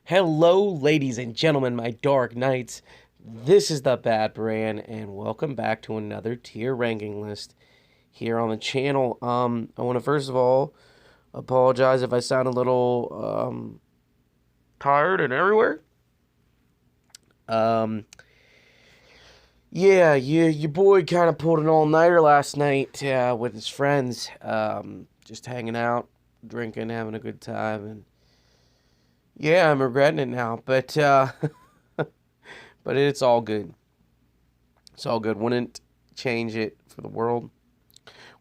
Hello, ladies and gentlemen, my dark knights. This is the Bad Brand, and welcome back to another tier ranking list here on the channel. I want to first of all apologize if I sound a little tired and everywhere. Yeah, your boy kind of pulled an all-nighter last night with his friends, just hanging out, drinking, having a good time, and yeah, I'm regretting it now, but but it's all good. It's all good. Wouldn't change it for the world.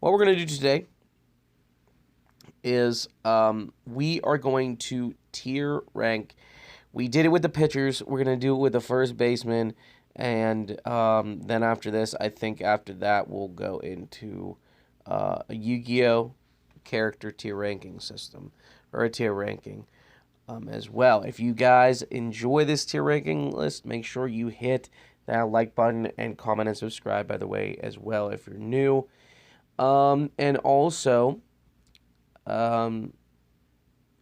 What we're going to do today is we are going to tier rank. We did it with the pitchers. We're going to do it with the first baseman. And then after this, I think after that, we'll go into a Yu-Gi-Oh! Character tier ranking system, or a tier ranking as well. If you guys enjoy this tier ranking list, make sure you hit that like button and comment and subscribe, by the way, as well if you're new. And also, if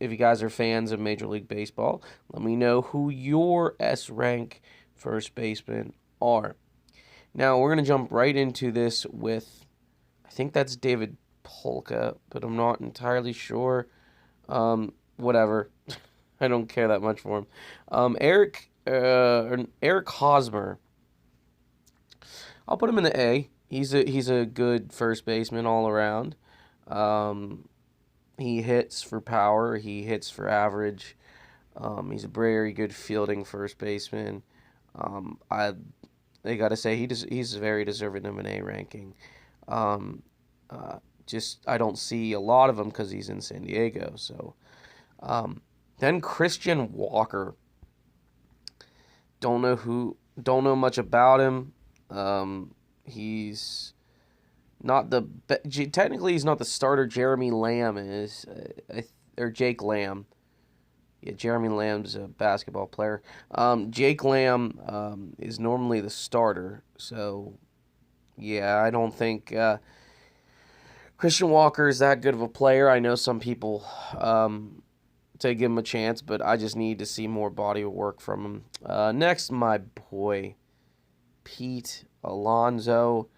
you guys are fans of Major League Baseball, let me know who your S-rank first basemen are. Now, we're going to jump right into this with, I think that's David Polka, but I'm not entirely sure. Whatever. I don't care that much for him. Eric Hosmer. I'll put him in the A. He's a good first baseman all around. He hits for power. He hits for average. He's a very good fielding first baseman. I gotta say he's very deserving of an A ranking. Just I don't see a lot of him because he's in San Diego. So then Christian Walker. Don't know much about him. He's not technically he's not the starter. Jeremy Lamb is, or Jake Lamb. Yeah, Jeremy Lamb's a basketball player. Jake Lamb is normally the starter. So yeah, I don't think Christian Walker is that good of a player. I know some people to give him a chance, but I just need to see more body of work from him. Next, my boy, Pete Alonso.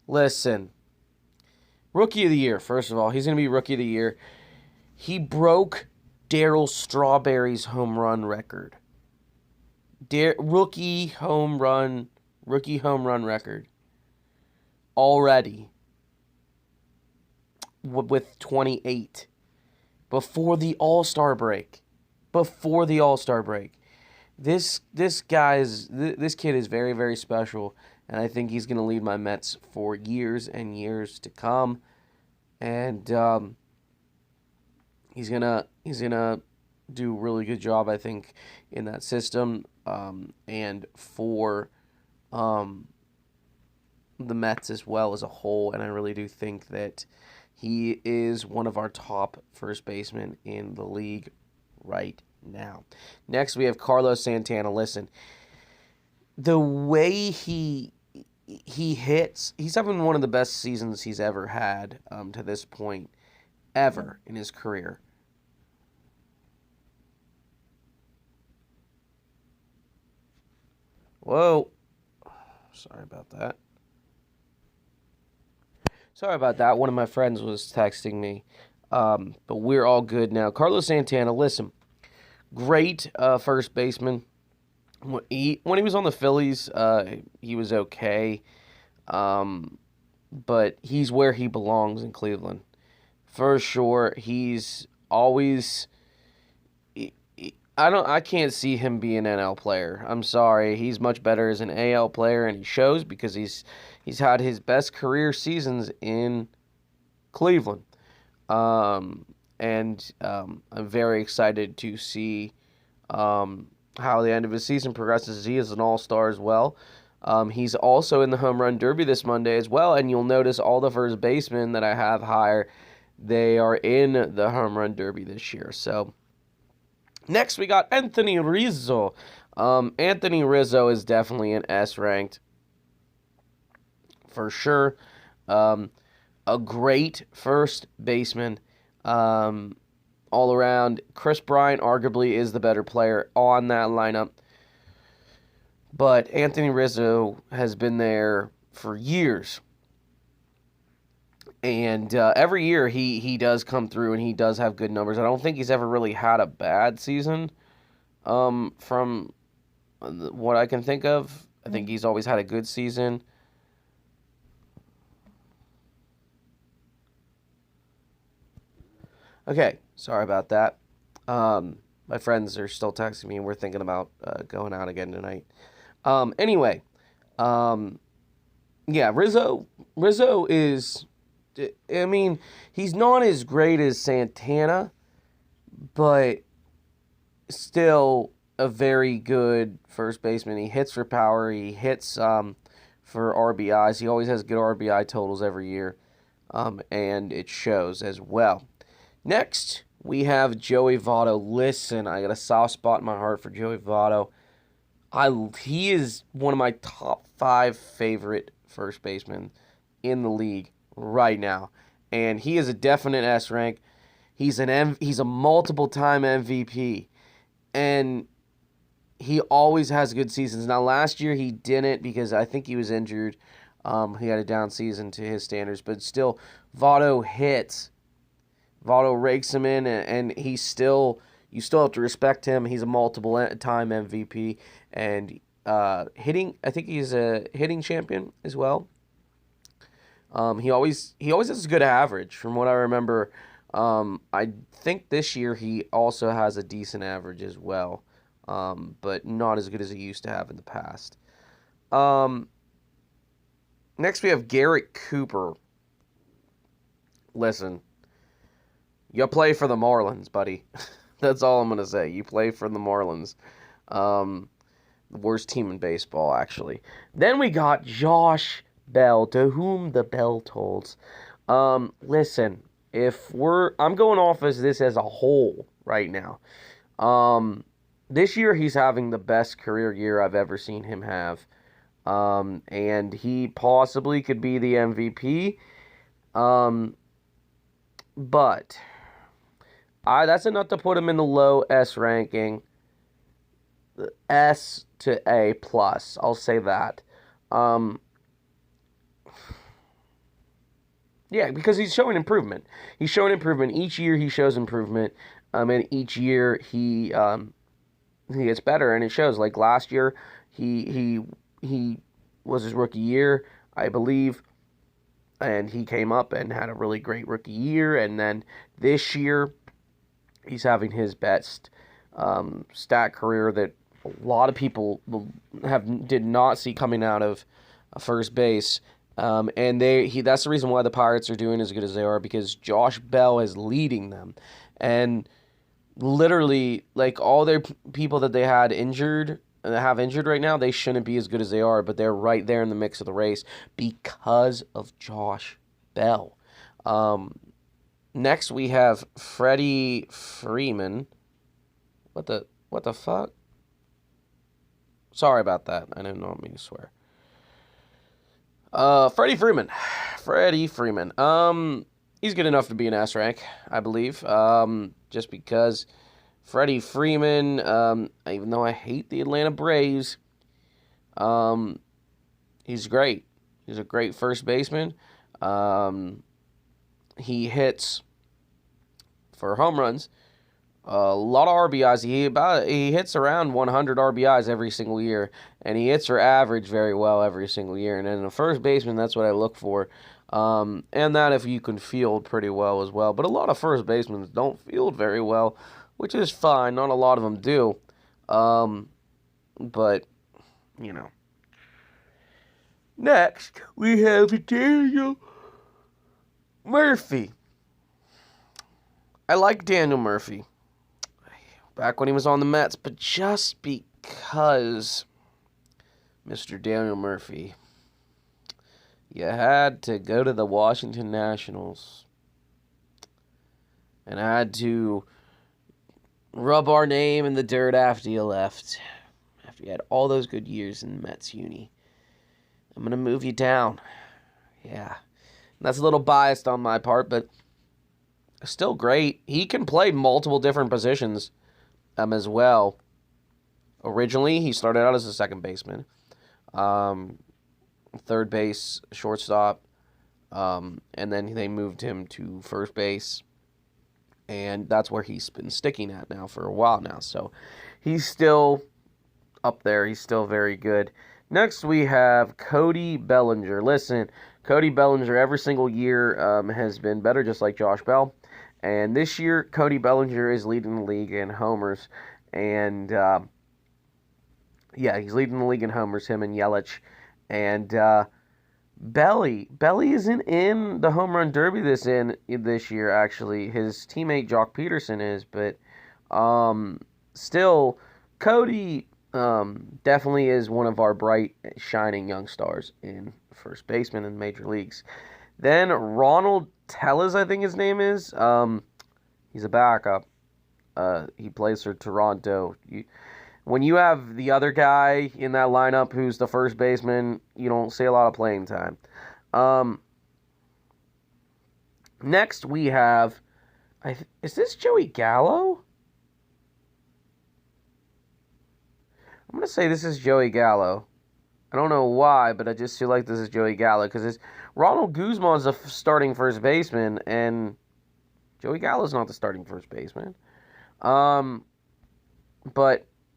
Listen, Rookie of the Year, first of all. He's going to be Rookie of the Year. He broke Darryl Strawberry's home run record. Rookie home run record. Already. With 28. Before the All-Star break. This kid is very, very special, and I think he's going to lead my Mets for years and years to come. And he's gonna do a really good job, I think, in that system, and for the Mets as well as a whole. And I really do think that he is one of our top first basemen in the league right now. Next, we have Carlos Santana. Listen, the way he hits, he's having one of the best seasons he's ever had to this point, ever in his career. Whoa. Sorry about that. One of my friends was texting me. But we're all good now. Carlos Santana, listen. Great first baseman. When he was on the Phillies, he was okay. But he's where he belongs in Cleveland. For sure. He's always... I can't see him being an NL player. I'm sorry. He's much better as an AL player, and he shows because he's had his best career seasons in Cleveland. I'm very excited to see how the end of his season progresses. He is an all-star as well. He's also in the home run derby this Monday as well, and you'll notice all the first basemen that I have higher, they are in the home run derby this year. So next, we got Anthony Rizzo. Anthony Rizzo is definitely an S-ranked, for sure. A great first baseman. all around. Chris Bryant arguably is the better player on that lineup. But Anthony Rizzo has been there for years. And every year he does come through and he does have good numbers. I don't think he's ever really had a bad season from what I can think of. I think he's always had a good season. Okay, sorry about that. My friends are still texting me and we're thinking about going out again tonight. Anyway, yeah, Rizzo is, I mean, he's not as great as Santana, but still a very good first baseman. He hits for power. He hits for RBIs. He always has good RBI totals every year, and it shows as well. Next, we have Joey Votto. Listen, I got a soft spot in my heart for Joey Votto. He is one of my top 5 favorite first basemen in the league right now, and he is a definite S rank. He's a multiple-time MVP, and he always has good seasons. Now, last year he didn't because I think he was injured. He had a down season to his standards, but still, Votto hits. Votto rakes him in, and you still have to respect him. He's a multiple-time MVP, and hitting. I think he's a hitting champion as well. He always has a good average, from what I remember. I think this year he also has a decent average as well, but not as good as he used to have in the past. Next we have Garrett Cooper. Listen, you play for the Marlins, buddy. That's all I'm going to say. You play for the Marlins. The worst team in baseball, actually. Then we got Josh Bell, to whom the bell tolls. Listen, I'm going off as this as a whole right now. This year he's having the best career year I've ever seen him have. And he possibly could be the MVP. But that's enough to put him in the low S ranking. S to A plus, I'll say that. Yeah, because he's showing improvement. He's showing improvement. Each year he shows improvement. And each year he gets better, and it shows. Like last year, he was his rookie year, I believe, and he came up and had a really great rookie year. And then this year, he's having his best stat career that a lot of people did not see coming out of first base. And that's the reason why the Pirates are doing as good as they are, because Josh Bell is leading them. And literally, like, all their people that they have injured right now, they shouldn't be as good as they are, but they're right there in the mix of the race because of Josh Bell. Next we have Freddie Freeman. What the fuck? Sorry about that. I didn't mean to swear. Freddie Freeman. He's good enough to be an S rank, I believe. Just because Freddie Freeman, even though I hate the Atlanta Braves, he's great. He's a great first baseman. He hits for home runs. A lot of RBIs. He hits around 100 RBIs every single year, and he hits for average very well every single year. And in a first baseman, that's what I look for. And that if you can field pretty well as well. But a lot of first basemen don't field very well, which is fine. Not a lot of them do. But, you know. Next, we have Daniel Murphy. I like Daniel Murphy back when he was on the Mets, but just because Mr. Daniel Murphy, you had to go to the Washington Nationals and had to rub our name in the dirt after you left, after you had all those good years in Mets uni. I'm going to move you down. Yeah. That's a little biased on my part, but Still great. He can play multiple different positions as well. Originally, he started out as a second baseman, third base, shortstop, and then they moved him to first base, and that's where he's been sticking at now for a while now. So he's still up there. He's still very good. Next, we have Cody Bellinger. Listen, Cody Bellinger every single year has been better, just like Josh Bell. And this year, Cody Bellinger is leading the league in homers. And, he's leading the league in homers, him and Yelich. And Belly isn't in the home run derby this year, actually. His teammate, Jock Peterson, is. But still, Cody definitely is one of our bright, shining young stars in first baseman in major leagues. Then Ronald Tellez, I think his name is. He's a backup. He plays for Toronto. When you have the other guy in that lineup who's the first baseman, you don't see a lot of playing time. Next we have, is this Joey Gallo? I'm going to say this is Joey Gallo. I don't know why, but I just feel like this is Joey Gallo because it's Ronald Guzman's the starting first baseman, and Joey Gallo's not the starting first baseman. But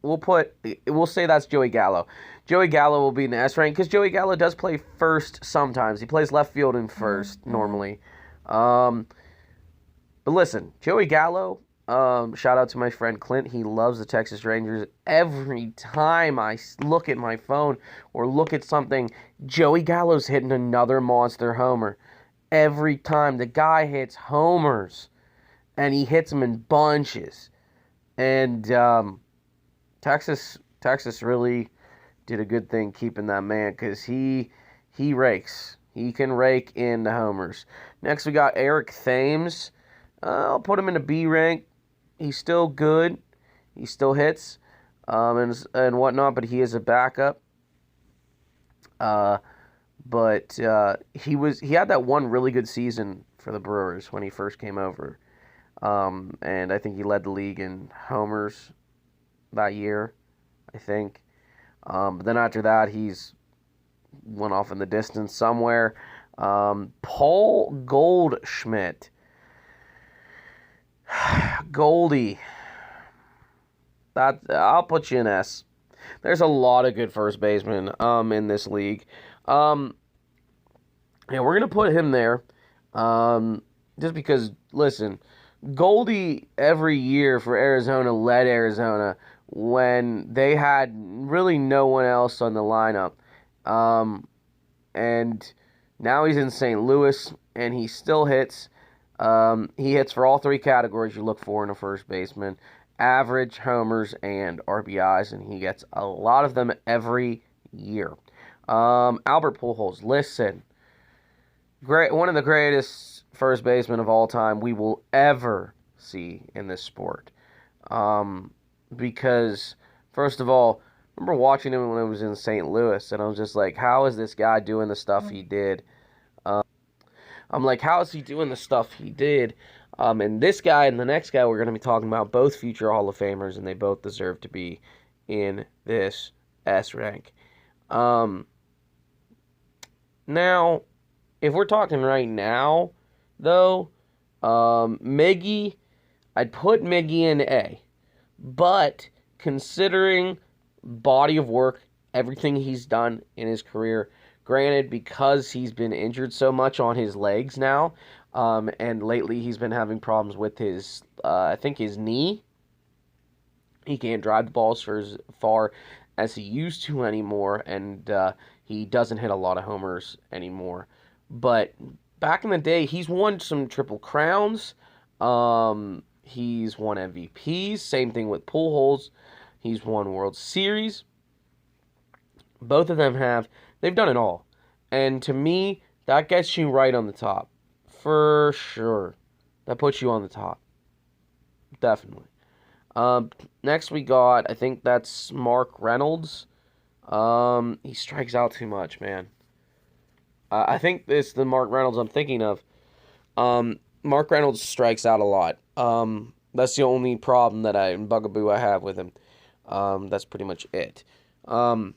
we'll say that's Joey Gallo. Joey Gallo will be in the S rank because Joey Gallo does play first sometimes. He plays left field and first normally. But listen, Joey Gallo, shout out to my friend Clint. He loves the Texas Rangers. Every time I look at my phone or look at something, Joey Gallo's hitting another monster homer. Every time the guy hits homers, and he hits them in bunches. And Texas really did a good thing keeping that man because he rakes. He can rake in the homers. Next, we got Eric Thames. I'll put him in the B rank. He's still good. He still hits and whatnot, but he is a backup. But he had that one really good season for the Brewers when he first came over. And I think he led the league in homers that year, I think. But then after that, he's went off in the distance somewhere. Paul Goldschmidt. Goldie. I'll put you in S. There's a lot of good first basemen in this league. We're gonna put him there. Just because, listen, Goldie every year for Arizona led Arizona when they had really no one else on the lineup. And now he's in St. Louis, and he still hits. He hits for all three categories you look for in a first baseman: average, homers, and RBIs, and he gets a lot of them every year. Albert Pujols, listen, one of the greatest first baseman of all time we will ever see in this sport. Because, first of all, I remember watching him when I was in St. Louis, and I was just like, how is this guy doing the stuff he did? I'm like, how is he doing the stuff he did? And this guy and the next guy we're going to be talking about, both future Hall of Famers, and they both deserve to be in this S rank. Now, if we're talking right now, though, Miggy, I'd put Miggy in A. But considering body of work, everything he's done in his career, granted, because he's been injured so much on his legs now, and lately he's been having problems with his, I think his knee. He can't drive the balls for as far as he used to anymore, and he doesn't hit a lot of homers anymore. But back in the day, he's won some Triple Crowns. He's won MVPs. Same thing with Pujols. He's won World Series. Both of them have. They've done it all. And to me, that gets you right on the top. For sure. That puts you on the top. Definitely. Next we got, I think that's Mark Reynolds. He strikes out too much, man. I think it's the Mark Reynolds I'm thinking of. Mark Reynolds strikes out a lot. That's the only problem bugaboo I have with him. That's pretty much it. Then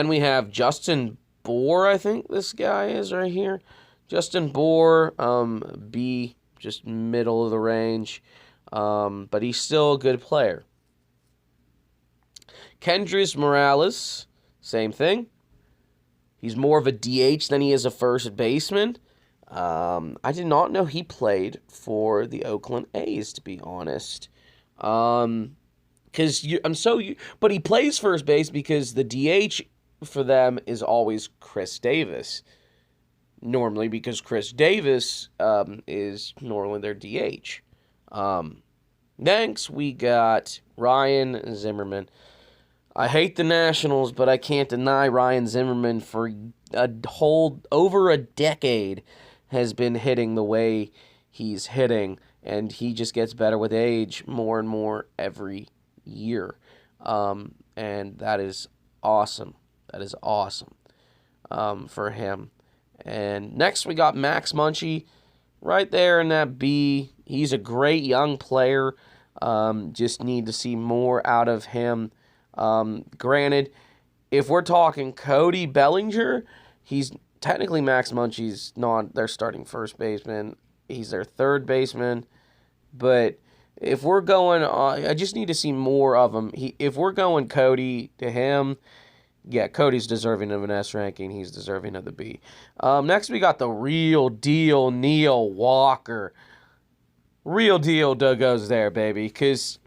we have Justin Bour, I think this guy is right here. Justin Bour, B, just middle of the range. But he's still a good player. Kendrys Morales, same thing. He's more of a DH than he is a first baseman. I did not know he played for the Oakland A's, to be honest. But he plays first base because the DH for them is always Chris Davis. Normally, because Chris Davis is normally their DH. Next, we got Ryan Zimmerman. I hate the Nationals, but I can't deny Ryan Zimmerman for over a decade has been hitting the way he's hitting, and he just gets better with age more and more every year. And that is awesome. That is awesome for him. And next we got Max Muncy right there in that B. He's a great young player. Just need to see more out of him. Granted, if we're talking Cody Bellinger, he's technically Max Muncy's not their starting first baseman. He's their third baseman. But if we're going I just need to see more of him. If we're going Cody to him, yeah, Cody's deserving of an S ranking. He's deserving of the B. Next, we got the real deal Neil Walker. Real deal goes there, baby, because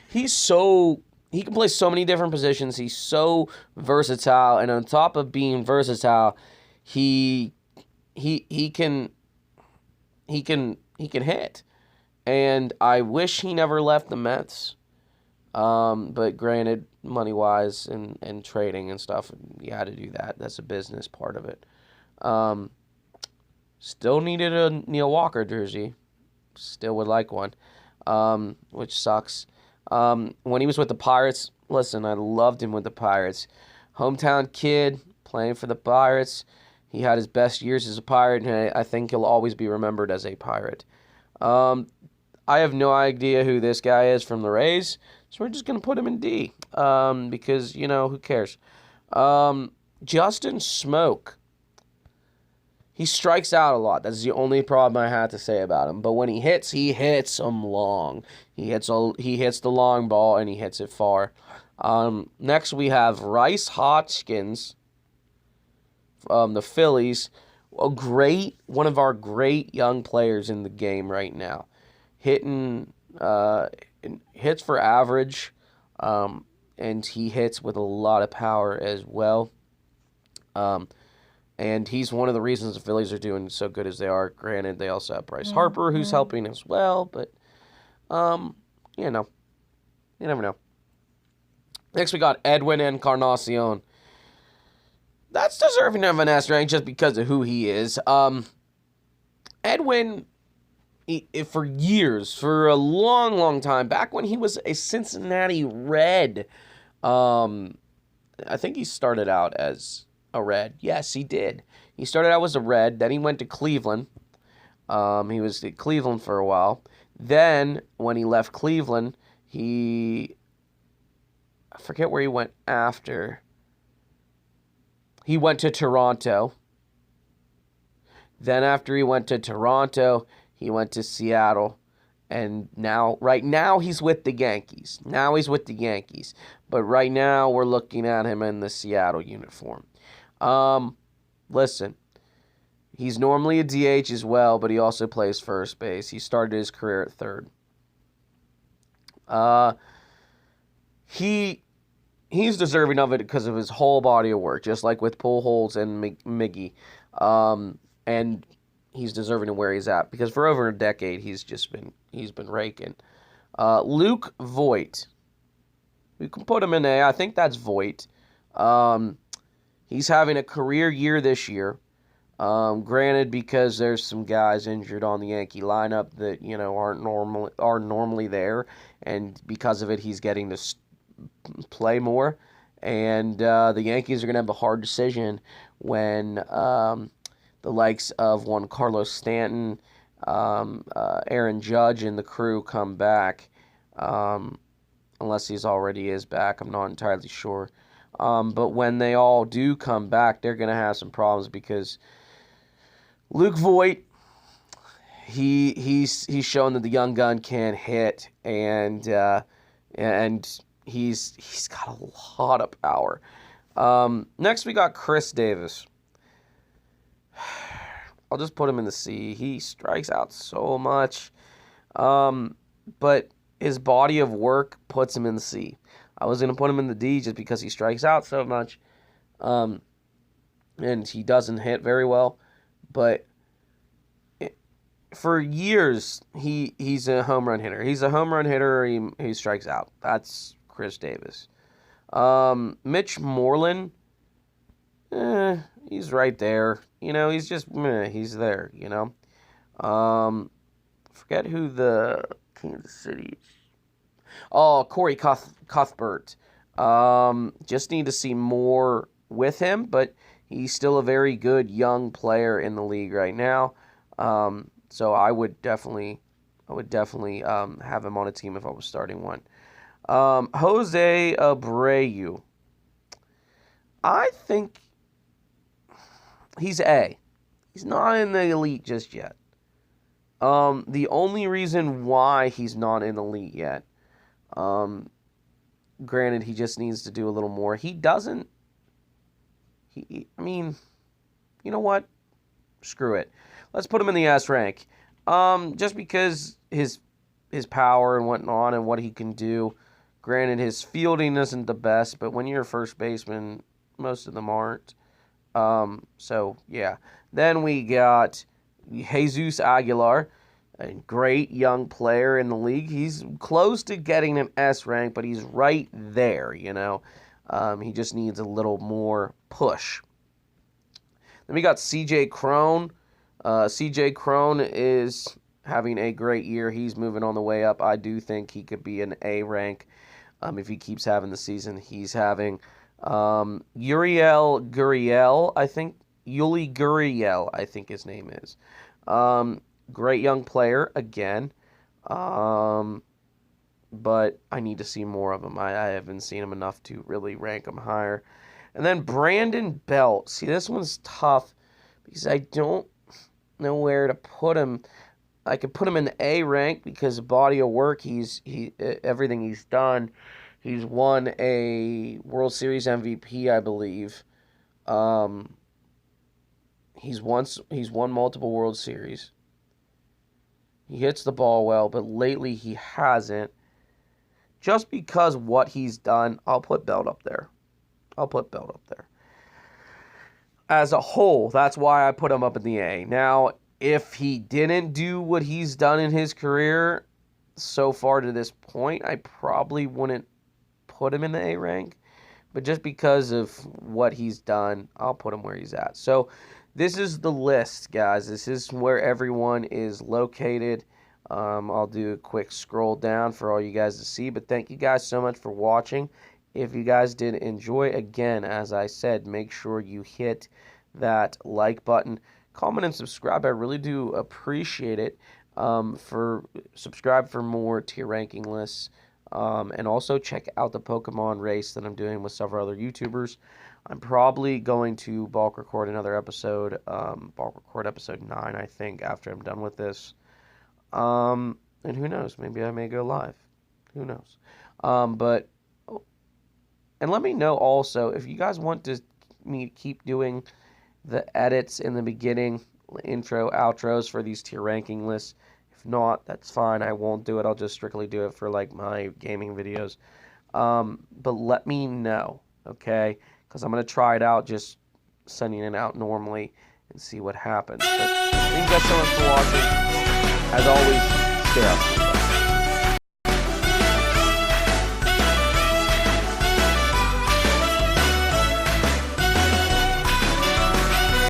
he can play so many different positions. He's so versatile, and on top of being versatile, he can hit. And I wish he never left the Mets. But granted, money-wise and trading and stuff, you had to do that. That's a business part of it. Still needed a Neil Walker jersey. Still would like one, which sucks. When he was with the Pirates, listen, I loved him with the Pirates. Hometown kid, playing for the Pirates. He had his best years as a Pirate, and I think he'll always be remembered as a Pirate. I have no idea who this guy is from the Rays, so we're just going to put him in D, because, who cares? Justin Smoke. He strikes out a lot. That's the only problem I had to say about him. But when he hits them long. He hits the long ball, and he hits it far. Next, we have Rice Hoskins from the Phillies. One of our great young players in the game right now. Hitting hits for average, and he hits with a lot of power as well. And he's one of the reasons the Phillies are doing so good as they are. Granted, they also have Bryce Harper, who's helping as well, but, you never know. Next, we got Edwin Encarnacion. That's deserving of an S rank just because of who he is. Edwin, for years, for a long, long time, back when he was a Cincinnati Red, I think he started out as a Red. Yes, he did. He started out as a Red. Then he went to Cleveland. He was at Cleveland for a while. Then, when he left Cleveland, I forget where he went after. He went to Toronto. Then after he went to Toronto, he went to Seattle. And right now, he's with the Yankees. But right now, we're looking at him in the Seattle uniform. Listen, he's normally a DH as well, but he also plays first base. He started his career at third. He's deserving of it because of his whole body of work, just like with Pujols and Miggy. And he's deserving of where he's at because for over a decade he's been raking. Luke Voit. We can put him in A. I think that's Voit. He's having a career year this year. Granted, because there's some guys injured on the Yankee lineup that aren't normally there, and because of it, he's getting to play more. And the Yankees are going to have a hard decision when the likes of one Carlos Stanton, Aaron Judge, and the crew come back. Unless he's already is back, I'm not entirely sure. But when they all do come back, they're going to have some problems because Luke Voit, he's shown that the young gun can hit, and he's got a lot of power. Next, we got Chris Davis. I'll just put him in the C. He strikes out so much, but his body of work puts him in the C. I was going to put him in the D just because he strikes out so much, and he doesn't hit very well. But for years, he's a home run hitter. He's a home run hitter. He strikes out. That's Chris Davis. Mitch Moreland, he's right there. He's just he's there. Forget who the Kansas City. Oh, Corey Cuthbert. Just need to see more with him, but he's still a very good young player in the league right now. So I would definitely have him on a team if I was starting one. Jose Abreu. I think he's A. He's not in the elite just yet. The only reason why he's not in the elite yet, granted, he just needs to do a little more. He doesn't. You know what? Screw it. Let's put him in the S rank. Just because his power and whatnot and what he can do. Granted, his fielding isn't the best, but when you're a first baseman, most of them aren't. So, yeah. Then we got Jesus Aguilar, a great young player in the league. He's close to getting an S rank, but he's right there, He just needs a little more push. Then we got C.J. Cron. C.J. Cron is having a great year. He's moving on the way up. I do think he could be an A rank if he keeps having the season he's having. Uriel Gurriel, I think. Yuli Gurriel, I think his name is. Great young player, again. But I need to see more of him. I haven't seen him enough to really rank him higher. And then Brandon Belt. See, this one's tough because I don't know where to put him. I could put him in the A rank because body of work, everything he's done. He's won a World Series MVP, I believe. He's won multiple World Series. He hits the ball well, but lately he hasn't. Just because what he's done, I'll put Belt up there. As a whole, that's why I put him up in the A. Now, if he didn't do what he's done in his career so far to this point, I probably wouldn't put him in the A rank. But just because of what he's done, I'll put him where he's at. So this is the list, guys. This is where everyone is located. I'll do a quick scroll down for all you guys to see. But thank you guys so much for watching. If you guys did enjoy, again, as I said, make sure you hit that like button. Comment and subscribe. I really do appreciate it. Subscribe for more tier ranking lists. And also check out the Pokemon race that I'm doing with several other YouTubers. I'm probably going to bulk record another episode, bulk record episode 9, I think, after I'm done with this. And who knows, maybe I may go live. Who knows? And let me know also if you guys want me to keep doing the edits in the beginning, intro, outros for these tier ranking lists. If not, that's fine. I won't do it. I'll just strictly do it for like my gaming videos. But let me know, okay? Because I'm going to try it out, just sending it out normally and see what happens. But thank you guys so much for watching. As always, stay up.